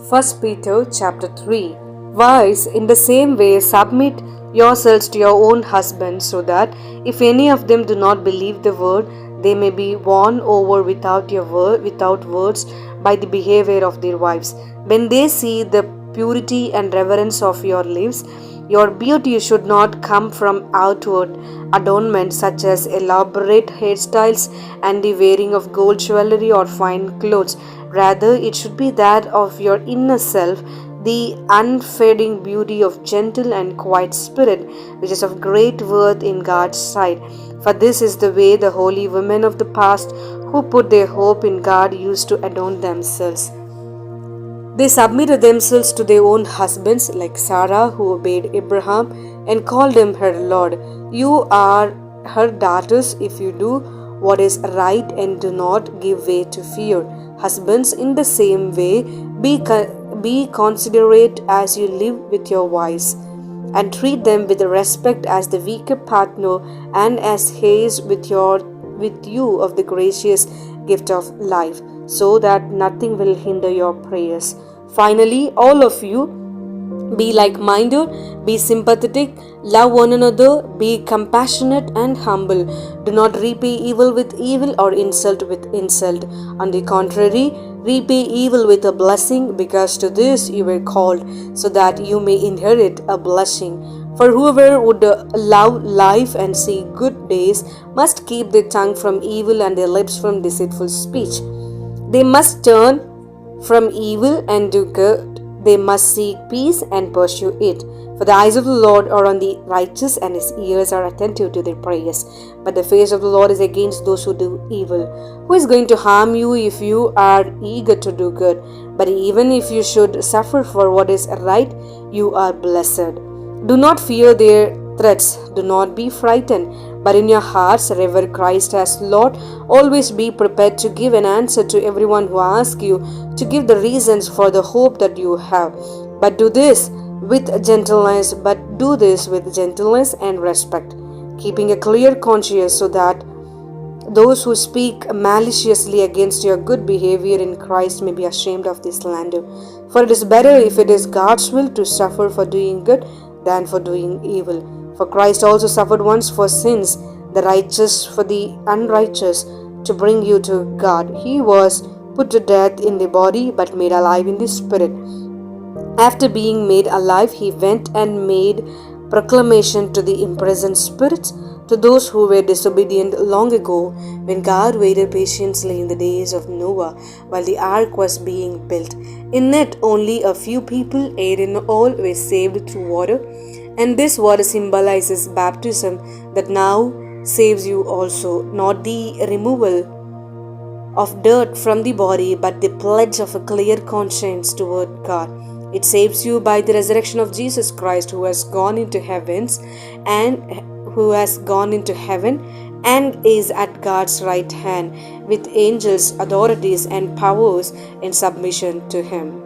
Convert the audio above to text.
First Peter chapter 3. Wives, in the same way, submit yourselves to your own husbands, so that if any of them do not believe the word, they may be won over without words by the behavior of their wives. When they see the purity and reverence of your lives, your beauty should not come from outward adornment such as elaborate hairstyles and the wearing of gold jewelry or fine clothes. Rather, it should be that of your inner self, the unfading beauty of gentle and quiet spirit, which is of great worth in God's sight. For this is the way the holy women of the past, who put their hope in God, used to adorn themselves. They submitted themselves to their own husbands, like Sarah, who obeyed Abraham and called him her Lord. You are her daughters if you do what is right and do not give way to fear. Husbands, in the same way, be considerate as you live with your wives, and treat them with respect as the weaker partner and as heirs with you of the gracious gift of life, so that nothing will hinder your prayers. Finally, all of you, be like-minded, be sympathetic, love one another, be compassionate and humble. Do not repay evil with evil or insult with insult. On the contrary, repay evil with a blessing, because to this you were called, so that you may inherit a blessing. For whoever would love life and see good days must keep their tongue from evil and their lips from deceitful speech. They must turn from evil and do good. They must seek peace and pursue it. For the eyes of the Lord are on the righteous, and his ears are attentive to their prayers. But the face of the Lord is against those who do evil. Who is going to harm you if you are eager to do good? But even if you should suffer for what is right, you are blessed. Do not fear their threats. Do not be frightened. But in your hearts, revere Christ as Lord. Always be prepared to give an answer to everyone who asks you to give the reasons for the hope that you have. But do this with gentleness and respect, keeping a clear conscience, so that those who speak maliciously against your good behavior in Christ may be ashamed of this slander. For it is better, if it is God's will, to suffer for doing good than for doing evil. For Christ also suffered once for sins, the righteous for the unrighteous, to bring you to God. He was put to death in the body, but made alive in the spirit. After being made alive, he went and made proclamation to the imprisoned spirits, to those who were disobedient long ago, when God waited patiently in the days of Noah, while the ark was being built. In it only a few people, 8 in all, were saved through water. And this water symbolizes baptism, that now saves you also, not the removal of dirt from the body, but the pledge of a clear conscience toward God. It saves you by the resurrection of Jesus Christ, who has gone into heaven and is at God's right hand, with angels, authorities, and powers in submission to him.